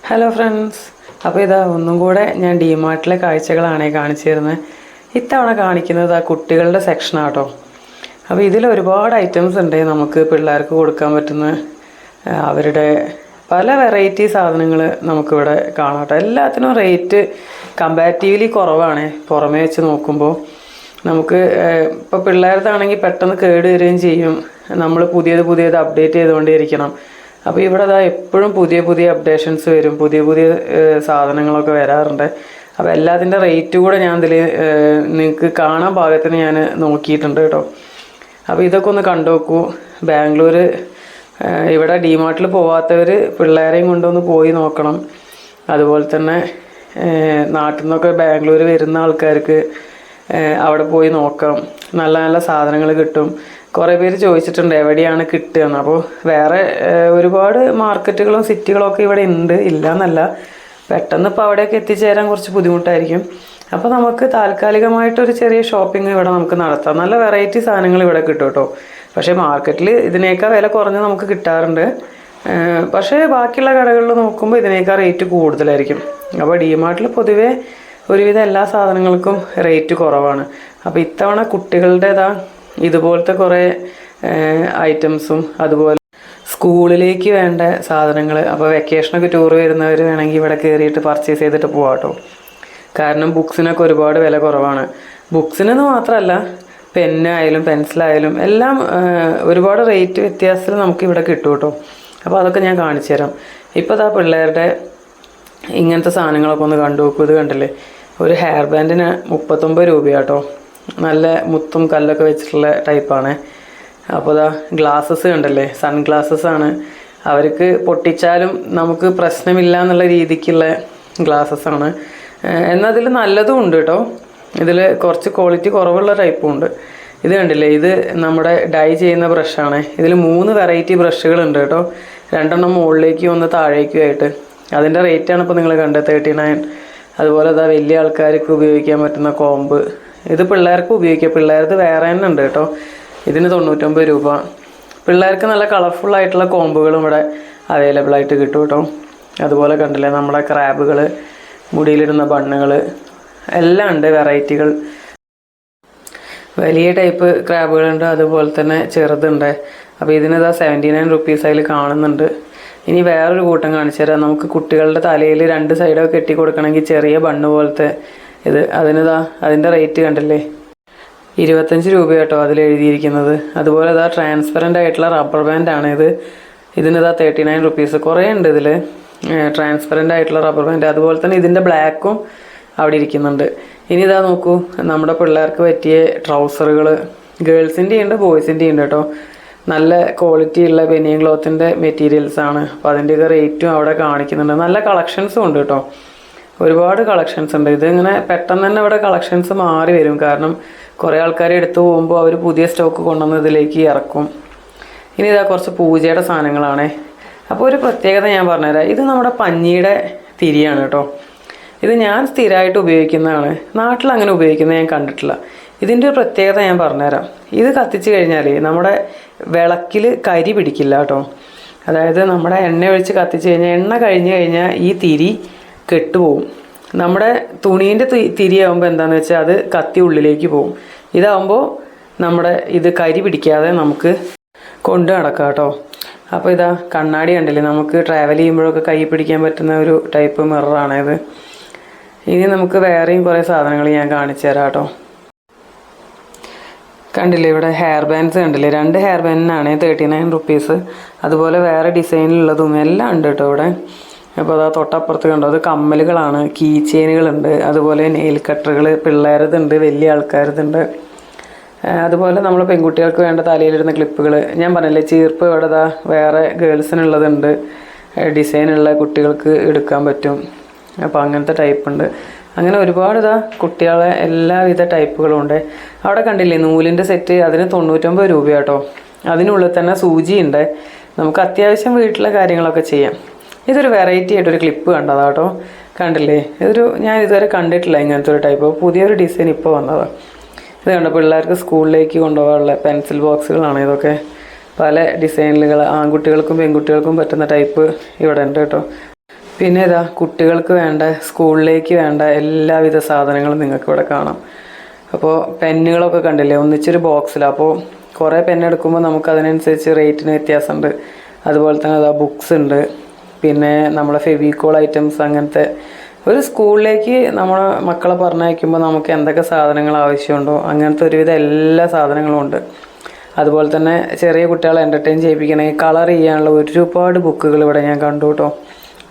Hello friends, അപ്പോൾ ഇതാ ഒന്നും കൂടെ ഞാൻ ഡിമാർട്ടിലെ കാഴ്ചകളാണ് കാണിച്ചു തരുന്നത്. ഇത്തവണ കാണിക്കുന്നത് ആ കുട്ടികളുടെ സെക്ഷനാട്ടോ. അപ്പോൾ ഇതിൽ ഒരുപാട് ഐറ്റംസ് ഉണ്ട് നമുക്ക് പിള്ളേർക്ക് കൊടുക്കാൻ പറ്റുന്ന അവരുടെ പല വെറൈറ്റി സാധനങ്ങൾ നമുക്കിവിടെ കാണാം കേട്ടോ. എല്ലാത്തിനും റേറ്റ് കമ്പാരിറ്റീവ്ലി കുറവാണ് പുറമേ വെച്ച് നോക്കുമ്പോൾ. നമുക്ക് ഇപ്പോൾ പിള്ളേർതാണെങ്കിൽ പെട്ടെന്ന് കേട് വരികയും ചെയ്യും. നമ്മൾ പുതിയത് അപ്ഡേറ്റ് ചെയ്തുകൊണ്ടേയിരിക്കണം. അപ്പോൾ ഇവിടെ എപ്പോഴും പുതിയ അപ്ഡേഷൻസ് വരും, പുതിയ സാധനങ്ങളൊക്കെ വരാറുണ്ട്. അപ്പോൾ എല്ലാത്തിൻ്റെ റേറ്റ് കൂടെ ഞാൻ ഇതിൽ നിങ്ങൾക്ക് കാണാൻ പാകത്തിന് ഞാൻ നോക്കിയിട്ടുണ്ട് കേട്ടോ. അപ്പോൾ ഇതൊക്കെ ഒന്ന് കണ്ടു നോക്കൂ. ബാംഗ്ലൂർ ഇവിടെ ഡിമാർട്ടിൽ പോവാത്തവർ പിള്ളേരെയും കൊണ്ടൊന്ന് പോയി നോക്കണം. അതുപോലെ തന്നെ നാട്ടിൽ നിന്നൊക്കെ ബാംഗ്ലൂർ വരുന്ന ആൾക്കാർക്ക് അവിടെ പോയി നോക്കാം. നല്ല നല്ല സാധനങ്ങൾ കിട്ടും. കുറേ പേര് ചോദിച്ചിട്ടുണ്ട് എവിടെയാണ് കിട്ടുകയെന്ന്. അപ്പോൾ വേറെ ഒരുപാട് മാർക്കറ്റുകളും സിറ്റികളൊക്കെ ഇവിടെ ഉണ്ട്, ഇല്ല എന്നല്ല. പെട്ടെന്ന് ഇപ്പോൾ അവിടെയൊക്കെ എത്തിച്ചേരാൻ കുറച്ച് ബുദ്ധിമുട്ടായിരിക്കും. അപ്പോൾ നമുക്ക് താൽക്കാലികമായിട്ടൊരു ചെറിയ ഷോപ്പിംഗ് ഇവിടെ നമുക്ക് നടത്താം. നല്ല വെറൈറ്റി സാധനങ്ങൾ ഇവിടെ കിട്ടും കേട്ടോ. പക്ഷേ മാർക്കറ്റിൽ ഇതിനേക്കാൾ വില കുറഞ്ഞ് നമുക്ക് കിട്ടാറുണ്ട്. പക്ഷേ ബാക്കിയുള്ള കടകളിൽ നോക്കുമ്പോൾ ഇതിനേക്കാൾ റേറ്റ് കൂടുതലായിരിക്കും. അപ്പോൾ ഡിമാർട്ടിൽ പൊതുവേ ഒരുവിധം എല്ലാ സാധനങ്ങൾക്കും റേറ്റ് കുറവാണ്. അപ്പോൾ ഇത്തവണ കുട്ടികളുടേതാ ഇതുപോലത്തെ കുറേ ഐറ്റംസും അതുപോലെ സ്കൂളിലേക്ക് വേണ്ട സാധനങ്ങൾ. അപ്പോൾ വെക്കേഷനൊക്കെ ടൂർ വരുന്നവർ വേണമെങ്കിൽ ഇവിടെ കയറിയിട്ട് പർച്ചേസ് ചെയ്തിട്ട് പോകാം കേട്ടോ. കാരണം ബുക്സിനൊക്കെ ഒരുപാട് വില കുറവാണ്. ബുക്സിനെന്ന് മാത്രമല്ല, പെന്നായാലും പെൻസിലായാലും എല്ലാം ഒരുപാട് റേറ്റ് വ്യത്യാസത്തിൽ നമുക്കിവിടെ കിട്ടും കേട്ടോ. അപ്പോൾ അതൊക്കെ ഞാൻ കാണിച്ചു തരാം. ഇപ്പോൾ പിള്ളേരുടെ ഇങ്ങനത്തെ സാധനങ്ങളൊക്കെ ഒന്ന് കണ്ടു നോക്കൂ. ഇത് കണ്ടില്ലേ, ഒരു ഹെയർ ബാൻഡിന് 39 രൂപയാട്ടോ. നല്ല മുത്തും കല്ലൊക്കെ വെച്ചിട്ടുള്ള ടൈപ്പാണ്. അപ്പോൾ ഗ്ലാസ്സസ് കണ്ടല്ലേ, സൺഗ്ലാസസ് ആണ്. അവർക്ക് പൊട്ടിച്ചാലും നമുക്ക് പ്രശ്നമില്ല എന്നുള്ള രീതിക്കുള്ള ഗ്ലാസ്സസ് ആണ്. എന്നാൽ അതിൽ നല്ലതും ഉണ്ട് കേട്ടോ. ഇതിൽ കുറച്ച് ക്വാളിറ്റി കുറവുള്ള ടൈപ്പും ഉണ്ട്. ഇത് കണ്ടില്ലേ, ഇത് നമ്മുടെ ഡൈ ചെയ്യുന്ന ബ്രഷാണ്. ഇതിൽ 3 വെറൈറ്റി ബ്രഷുകളുണ്ട് കേട്ടോ. 2 മുകളിലേക്കും 1 താഴേക്കും ആയിട്ട്. അതിൻ്റെ റേറ്റാണ് ഇപ്പോൾ നിങ്ങൾ കണ്ടത് 39. അതുപോലെ വലിയ ആൾക്കാർക്ക് ഉപയോഗിക്കാൻ പറ്റുന്ന കോമ്പ്. ഇത് പിള്ളേർക്ക് ഉപയോഗിക്കാം. പിള്ളേർക്ക് വേറെ തന്നെ ഉണ്ട് കേട്ടോ. ഇതിന് 99 രൂപ. പിള്ളേർക്ക് നല്ല കളർഫുള്ളായിട്ടുള്ള കോമ്പുകളും ഇവിടെ അവൈലബിൾ ആയിട്ട് കിട്ടും കേട്ടോ. അതുപോലെ കണ്ടില്ലേ, നമ്മുടെ ക്രാബുകൾ, മുടിയിലിടുന്ന ബണ്ണുകൾ എല്ലാം ഉണ്ട് വെറൈറ്റികൾ. വലിയ ടൈപ്പ് ക്രാബുകളുണ്ട്, അതുപോലെ തന്നെ ചെറുതുണ്ട്. അപ്പോൾ ഇതിന് 79 റുപ്പീസ് അതിൽ കാണുന്നുണ്ട്. ഇനി വേറൊരു കൂട്ടം കാണിച്ചു തരാം. നമുക്ക് കുട്ടികളുടെ തലയിൽ 2 സൈഡൊക്കെ കെട്ടി കൊടുക്കണമെങ്കിൽ ചെറിയ ബണ്ണ് പോലത്തെ ഇത്, അതിൻ്റെ റേറ്റ് കണ്ടില്ലേ, 25 രൂപ കേട്ടോ അതിൽ എഴുതിയിരിക്കുന്നത്. അതുപോലെ ട്രാൻസ്പെറൻ്റ് ആയിട്ടുള്ള റബ്ബർ ബാൻഡാണ് ഇത്. ഇതിന് 39 റുപ്പീസ്. കുറേ ഉണ്ട് ഇതിൽ ട്രാൻസ്പെറൻ്റ് ആയിട്ടുള്ള റബ്ബർ ബാൻഡ്. അതുപോലെ തന്നെ ഇതിൻ്റെ ബ്ലാക്കും അവിടെ ഇരിക്കുന്നുണ്ട്. ഇനി നോക്കൂ, നമ്മുടെ പിള്ളേർക്ക് പറ്റിയ ട്രൗസറുകൾ ഗേൾസിൻ്റെ ഉണ്ട്, ബോയ്സിൻ്റെ ഉണ്ട് കേട്ടോ. നല്ല ക്വാളിറ്റി ഉള്ള ബനിയൻ ക്ലോത്തിൻ്റെ മെറ്റീരിയൽസാണ്. അപ്പോൾ അതിൻ്റെയൊക്കെ റേറ്റും അവിടെ കാണിക്കുന്നുണ്ട്. നല്ല കളക്ഷൻസും ഉണ്ട് കേട്ടോ. ഒരുപാട് കളക്ഷൻസ് ഉണ്ട്. ഇതിങ്ങനെ പെട്ടെന്ന് തന്നെ ഇവിടെ കളക്ഷൻസ് മാറി വരും. കാരണം കുറേ ആൾക്കാർ എടുത്തു പോകുമ്പോൾ അവർ പുതിയ സ്റ്റോക്ക് കൊണ്ടുവന്ന് ഇതിലേക്ക് ഇറക്കും. ഇനി കുറച്ച് പൂജയുടെ സാധനങ്ങളാണ്. അപ്പോൾ ഒരു പ്രത്യേകത ഞാൻ പറഞ്ഞുതരാം. ഇത് നമ്മുടെ പഞ്ഞിയുടെ തിരിയാണ് കേട്ടോ. ഇത് ഞാൻ സ്ഥിരമായിട്ട് ഉപയോഗിക്കുന്നതാണ്. നാട്ടിൽ അങ്ങനെ ഉപയോഗിക്കുന്നത് ഞാൻ കണ്ടിട്ടില്ല. ഇതിൻ്റെ ഒരു പ്രത്യേകത ഞാൻ പറഞ്ഞുതരാം. ഇത് കത്തിച്ച് കഴിഞ്ഞാൽ നമ്മുടെ വിളക്കിൽ കരി പിടിക്കില്ല കേട്ടോ. അതായത് നമ്മുടെ എണ്ണ ഒഴിച്ച് കത്തിച്ച് കഴിഞ്ഞാൽ, എണ്ണ കഴിഞ്ഞ് കഴിഞ്ഞാൽ ഈ തിരി കെട്ടുപോകും. നമ്മുടെ തുണീൻ്റെ തിരിയാകുമ്പോൾ എന്താണെന്ന് വെച്ചാൽ അത് കത്തി ഉള്ളിലേക്ക് പോകും. ഇതാകുമ്പോൾ നമ്മുടെ ഇത് കരി പിടിക്കാതെ നമുക്ക് കൊണ്ട് നടക്കാം കേട്ടോ. അപ്പോൾ കണ്ണാടി കണ്ടില്ലേ, നമുക്ക് ട്രാവൽ ചെയ്യുമ്പോഴൊക്കെ കൈ പിടിക്കാൻ പറ്റുന്ന ഒരു ടൈപ്പ് മിററാണിത്. ഇനി നമുക്ക് വേറെയും കുറേ സാധനങ്ങൾ ഞാൻ കാണിച്ചു തരാം കേട്ടോ. കണ്ടില്ലേ, ഇവിടെ ഹെയർ ബാൻഡ്സ് കണ്ടില്ലേ, 2 ഹെയർ ബാൻഡിനാണ് 39 റുപ്പീസ്. അതുപോലെ വേറെ ഡിസൈനിലുള്ളതും എല്ലാം ഉണ്ട് കേട്ടോ ഇവിടെ. അപ്പോൾ തൊട്ടപ്പുറത്ത് കണ്ടോ, അത് കമ്മലുകളാണ്, കീ ചെയിനുകളുണ്ട്. അതുപോലെ നെയിൽ കട്ടറുകൾ പിള്ളേരതുണ്ട്, വലിയ ആൾക്കാരതുണ്ട്. അതുപോലെ നമ്മൾ പെൺകുട്ടികൾക്ക് വേണ്ട തലയിലിടുന്ന ക്ലിപ്പുകൾ. ഞാൻ പറഞ്ഞില്ലേ, ചീർപ്പ് ഇവിടെ വേറെ ഗേൾസിനുള്ളതുണ്ട്. ഡിസൈനുള്ള കുട്ടികൾക്ക് എടുക്കാൻ പറ്റും. അപ്പോൾ അങ്ങനത്തെ ടൈപ്പ് ഉണ്ട്. അങ്ങനെ ഒരുപാട് കുട്ടികളെ എല്ലാവിധ ടൈപ്പുകളും ഉണ്ട്. അവിടെ കണ്ടില്ലേ, നൂലിൻ്റെ സെറ്റ്, അതിന് 99 രൂപ കേട്ടോ. അതിനുള്ളിൽ തന്നെ സൂചിയുണ്ട്. നമുക്ക് അത്യാവശ്യം വീട്ടിലെ കാര്യങ്ങളൊക്കെ ചെയ്യാം. ഇതൊരു വെറൈറ്റി ആയിട്ടൊരു ക്ലിപ്പ് കണ്ടതാ കേട്ടോ. കണ്ടില്ലേ, ഞാൻ ഇതുവരെ കണ്ടിട്ടില്ല ഇങ്ങനത്തെ ഒരു ടൈപ്പ്. പുതിയൊരു ഡിസൈൻ ഇപ്പോൾ വന്നതാണ്. ഇത് കണ്ടോ, പിള്ളേർക്ക് സ്കൂളിലേക്ക് കൊണ്ടുപോകാനുള്ള പെൻസിൽ ബോക്സുകളാണ് ഇതൊക്കെ. പല ഡിസൈനുകൾ, ആൺകുട്ടികൾക്കും പെൺകുട്ടികൾക്കും പറ്റുന്ന ടൈപ്പ് ഇവിടെ ഉണ്ട് കേട്ടോ. പിന്നെ ഇതാ കുട്ടികൾക്ക് വേണ്ട സ്കൂളിലേക്ക് വേണ്ട എല്ലാവിധ സാധനങ്ങളും നിങ്ങൾക്ക് ഇവിടെ കാണാം. അപ്പോൾ പെന്നുകളൊക്കെ കണ്ടില്ലേ, ഒന്നിച്ചൊരു ബോക്സിൽ. അപ്പോൾ കുറേ പെന്നെടുക്കുമ്പോൾ നമുക്ക് അതിനനുസരിച്ച് റേറ്റിന് വ്യത്യാസമുണ്ട്. അതുപോലെ തന്നെ അതാ ബുക്സ് ഉണ്ട്, പിന്നെ നമ്മളെ ഫെവിക്കോൾ ഐറ്റംസ്, അങ്ങനത്തെ ഒരു സ്കൂളിലേക്ക് നമ്മൾ മക്കളെ പറഞ്ഞയക്കുമ്പോൾ നമുക്ക് എന്തൊക്കെ സാധനങ്ങൾ ആവശ്യമുണ്ടോ അങ്ങനത്തെ ഒരുവിധം എല്ലാ സാധനങ്ങളും ഉണ്ട്. അതുപോലെ തന്നെ ചെറിയ കുട്ടികളെ എൻ്റർടൈൻ ചെയ്യിപ്പിക്കണമെങ്കിൽ കളർ ചെയ്യാനുള്ള ഒരുപാട് ബുക്കുകൾ ഇവിടെ ഞാൻ കണ്ടു കേട്ടോ.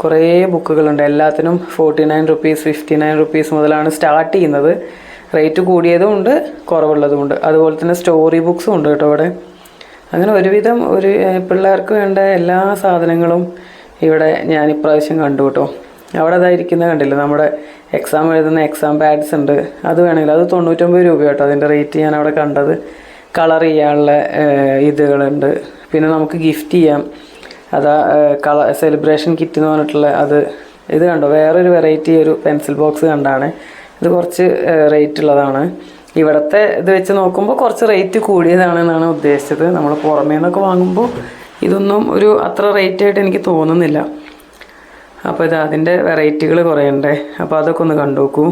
കുറേ ബുക്കുകളുണ്ട്. എല്ലാത്തിനും 49 റുപ്പീസ് 59 റുപ്പീസ് മുതലാണ് സ്റ്റാർട്ട് ചെയ്യുന്നത്. റേറ്റ് കൂടിയതും ഉണ്ട്, കുറവുള്ളതും ഉണ്ട്. അതുപോലെ തന്നെ സ്റ്റോറി ബുക്സും ഉണ്ട് കേട്ടോ ഇവിടെ. അങ്ങനെ ഒരുവിധം പിള്ളേർക്ക് വേണ്ട എല്ലാ സാധനങ്ങളും ഇവിടെ ഞാൻ ഇപ്രാവശ്യം കണ്ടു കേട്ടോ. അവിടെ അതായിരിക്കുന്നത് കണ്ടില്ല, നമ്മുടെ എക്സാം എഴുതുന്ന എക്സാം പാഡ്സ് ഉണ്ട്. അത് വേണമെങ്കിൽ അത് 99 രൂപ കേട്ടോ അതിൻ്റെ റേറ്റ് ഞാൻ അവിടെ കണ്ടത്. കളർ ചെയ്യാനുള്ള ഇതുകളുണ്ട്. പിന്നെ നമുക്ക് ഗിഫ്റ്റ് ചെയ്യാം. അതാ സെലിബ്രേഷൻ കിറ്റ് എന്ന് പറഞ്ഞിട്ടുള്ള അത്. ഇത് കണ്ടോ, വേറൊരു വെറൈറ്റി ഒരു പെൻസിൽ ബോക്സ് കണ്ടാണ്. ഇത് കുറച്ച് റേറ്റ് ഉള്ളതാണ്. ഇവിടുത്തെ ഇത് വെച്ച് നോക്കുമ്പോൾ കുറച്ച് റേറ്റ് കൂടിയതാണെന്നാണ് ഉദ്ദേശിച്ചത്. നമ്മൾ പുറമേ നിന്നൊക്കെ വാങ്ങുമ്പോൾ ഇതൊന്നും ഒരു അത്ര റേറ്റ് ആയിട്ട് എനിക്ക് തോന്നുന്നില്ല. അപ്പോൾ ഇത് അതിൻ്റെ വെറൈറ്റികൾ കുറേ ഉണ്ട്. അപ്പോൾ അതൊക്കെ ഒന്ന് കണ്ടു നോക്കൂ.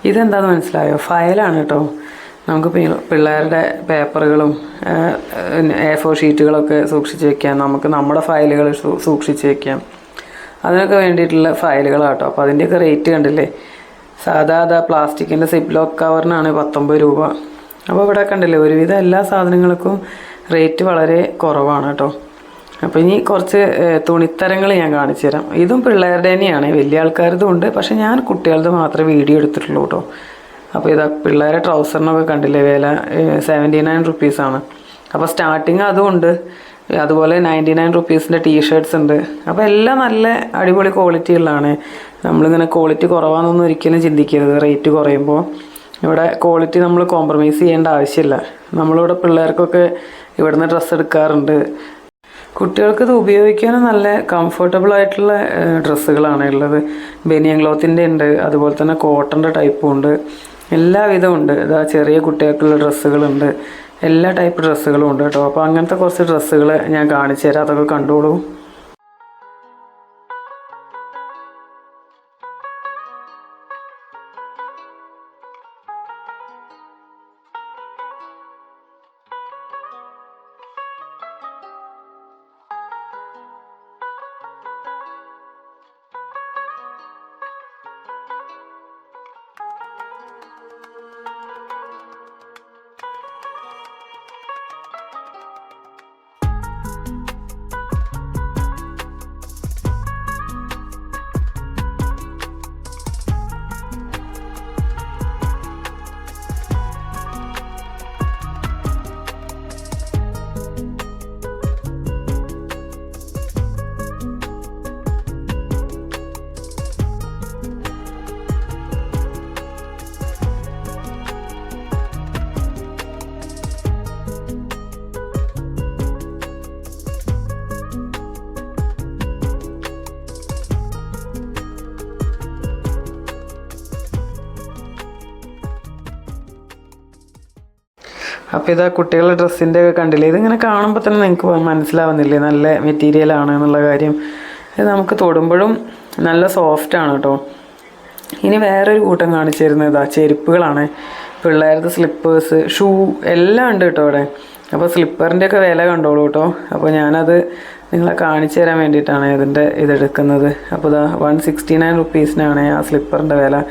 ഇതെന്താണെന്ന് മനസ്സിലായോ? ഫയലാണ് കേട്ടോ. നമുക്ക് പിള്ളേരുടെ പേപ്പറുകളും A4 ഷീറ്റുകളൊക്കെ സൂക്ഷിച്ച് വയ്ക്കാം. നമുക്ക് നമ്മുടെ ഫയലുകൾ സൂക്ഷിച്ച് വയ്ക്കാം. അതിനൊക്കെ വേണ്ടിയിട്ടുള്ള ഫയലുകളാണ് കേട്ടോ. അപ്പോൾ അതിൻ്റെയൊക്കെ റേറ്റ് കണ്ടില്ലേ? സാധാ പ്ലാസ്റ്റിക്കിൻ്റെ സിപ്പ് ലോക്ക് കവറിനാണ് 19 രൂപ. അപ്പോൾ ഇവിടെ കണ്ടില്ലേ, ഒരുവിധം എല്ലാ സാധനങ്ങൾക്കും റേറ്റ് വളരെ കുറവാണ് കേട്ടോ. അപ്പോൾ ഇനി കുറച്ച് തുണിത്തരങ്ങൾ ഞാൻ കാണിച്ചു തരാം. ഇതും പിള്ളേരുടെ തന്നെയാണ്, വലിയ ആൾക്കാരതും ഉണ്ട്. പക്ഷേ ഞാൻ കുട്ടികളുടെ മാത്രമേ വീഡിയോ എടുത്തിട്ടുള്ളൂ കേട്ടോ. അപ്പോൾ ഇതാ പിള്ളേരെ ട്രൗസറിനൊക്കെ കണ്ടില്ലേ, വില 79 റുപ്പീസാണ്. അപ്പോൾ സ്റ്റാർട്ടിങ് അതും ഉണ്ട്. അതുപോലെ 99 റുപ്പീസിൻ്റെ ടീഷർട്ട്സ് ഉണ്ട്. അപ്പോൾ എല്ലാം നല്ല അടിപൊളി ക്വാളിറ്റി ഉള്ളതാണ്. നമ്മളിങ്ങനെ ക്വാളിറ്റി കുറവാണെന്നൊന്നും ഒരിക്കലും ചിന്തിക്കരുത്. റേറ്റ് കുറയുമ്പോൾ ഇവിടെ ക്വാളിറ്റി നമ്മൾ കോംപ്രമൈസ് ചെയ്യേണ്ട ആവശ്യമില്ല. നമ്മളിവിടെ പിള്ളേർക്കൊക്കെ ഇവിടുന്ന് ഡ്രസ്സ് എടുക്കാറുണ്ട്. കുട്ടികൾക്ക് ഇത് ഉപയോഗിക്കാനും നല്ല കംഫർട്ടബിൾ ആയിട്ടുള്ള ഡ്രസ്സുകളാണ് ഉള്ളത്. ബനിയൻ ക്ലോത്തിൻ്റെ ഉണ്ട്, അതുപോലെ തന്നെ കോട്ടൻ്റെ ടൈപ്പും ഉണ്ട്. എല്ലാവിധവും ഉണ്ട്. ഇതാ ചെറിയ കുട്ടികൾക്കുള്ള ഡ്രസ്സുകളുണ്ട്, എല്ലാ ടൈപ്പ് ഡ്രസ്സുകളും ഉണ്ട് കേട്ടോ. അപ്പോൾ അങ്ങനത്തെ കുറച്ച് ഡ്രസ്സുകൾ ഞാൻ കാണിച്ചു തരാം, അതൊക്കെ കണ്ടോളൂ. അപ്പോൾ ഇതാ കുട്ടികളുടെ ഡ്രസ്സിൻ്റെ ഒക്കെ കണ്ടില്ലേ? ഇതിങ്ങനെ കാണുമ്പോൾ തന്നെ നിങ്ങൾക്ക് മനസ്സിലാവുന്നില്ലേ നല്ല മെറ്റീരിയലാണ് എന്നുള്ള കാര്യം. ഇത് നമുക്ക് തൊടുമ്പോഴും നല്ല സോഫ്റ്റാണ് കേട്ടോ. ഇനി വേറൊരു കൂട്ടം കാണിച്ചു തരുന്നത് ഇതാ ചെരുപ്പുകളാണ്. പിള്ളേരുടെ സ്ലിപ്പേഴ്സ്, ഷൂ എല്ലാം ഉണ്ട് കേട്ടോ ഇവിടെ. അപ്പോൾ സ്ലിപ്പറിൻ്റെയൊക്കെ വില കണ്ടോളൂ കേട്ടോ. അപ്പോൾ ഞാനത് നിങ്ങളെ കാണിച്ചു തരാൻ വേണ്ടിയിട്ടാണ് ഇതെടുക്കുന്നത്. അപ്പോൾ ഇതാ 169 റുപ്പീസിനാണ് ആ സ്ലിപ്പറിൻ്റെ വില.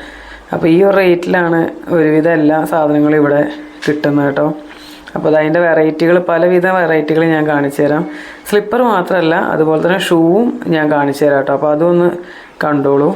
അപ്പോൾ ഈ ഒരു റേറ്റിലാണ് ഒരുവിധം എല്ലാ സാധനങ്ങളും ഇവിടെ കിട്ടുന്നത് കേട്ടോ. അപ്പോൾ അതിൻ്റെ വെറൈറ്റികൾ, പലവിധ വെറൈറ്റികൾ ഞാൻ കാണിച്ചു തരാം. സ്ലിപ്പർ മാത്രമല്ല, അതുപോലെ തന്നെ ഷൂവും ഞാൻ കാണിച്ചു തരാം കേട്ടോ. അപ്പോൾ അതൊന്ന് കണ്ടോളൂ.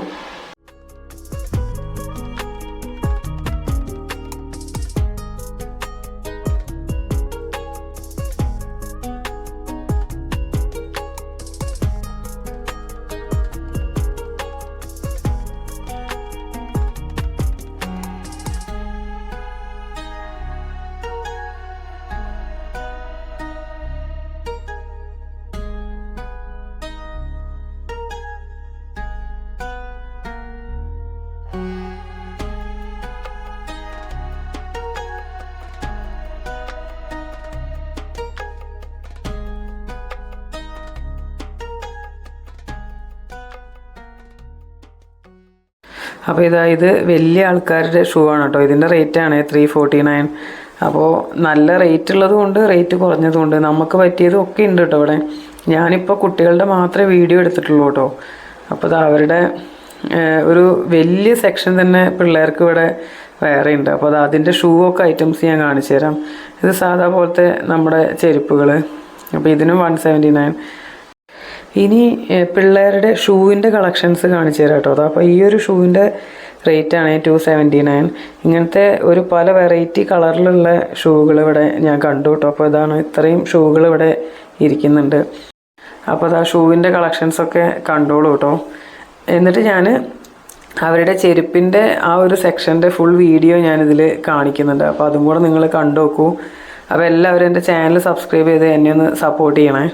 അപ്പോൾ ഇത് വലിയ ആൾക്കാരുടെ ഷൂ ആണ് കേട്ടോ. ഇതിൻ്റെ റേറ്റാണ് 349. അപ്പോൾ നല്ല റേറ്റ് ഉള്ളതും ഉണ്ട്, റേറ്റ് കുറഞ്ഞതും ഉണ്ട്. നമുക്ക് പറ്റിയതും ഒക്കെ ഉണ്ട് കേട്ടോ ഇവിടെ. ഞാനിപ്പോൾ കുട്ടികളുടെ മാത്രമേ വീഡിയോ എടുത്തിട്ടുള്ളൂ കേട്ടോ. അപ്പോൾ അത് അവരുടെ ഒരു വലിയ സെക്ഷൻ തന്നെ പിള്ളേർക്ക് ഇവിടെ വേറെ ഉണ്ട്. അപ്പോൾ അത് അതിൻ്റെ ഷൂ ഒക്കെ ഐറ്റംസ് ഞാൻ കാണിച്ചു തരാം. ഇത് സാധാ പോലത്തെ നമ്മുടെ ചെരുപ്പുകൾ. അപ്പോൾ ഇതിനും 179. ഇനി പിള്ളേരുടെ ഷൂവിൻ്റെ കളക്ഷൻസ് കാണിച്ചു തരാം കേട്ടോ. അപ്പോൾ ഈ ഒരു ഷൂവിൻ്റെ റേറ്റാണ് 279. ഇങ്ങനത്തെ ഒരു പല വെറൈറ്റി കളറിലുള്ള ഷൂകൾ ഇവിടെ ഞാൻ കണ്ടു കേട്ടോ. അപ്പോൾ ഇതാണ് ഇത്രയും ഷൂകൾ ഇവിടെ ഇരിക്കുന്നുണ്ട്. അപ്പോൾ അത് ആ ഷൂവിൻ്റെ കളക്ഷൻസൊക്കെ കണ്ടോളൂ കേട്ടോ. എന്നിട്ട് ഞാൻ അവരുടെ ചെരുപ്പിൻ്റെ ആ ഒരു സെക്ഷൻ്റെ ഫുൾ വീഡിയോ ഞാനിതിൽ കാണിക്കുന്നുണ്ട്. അപ്പോൾ അതും കൂടെ നിങ്ങൾ കണ്ടു നോക്കൂ. അപ്പോൾ എല്ലാവരും എൻ്റെ ചാനൽ സബ്സ്ക്രൈബ് ചെയ്ത് എന്നെ ഒന്ന് സപ്പോർട്ട് ചെയ്യണേ.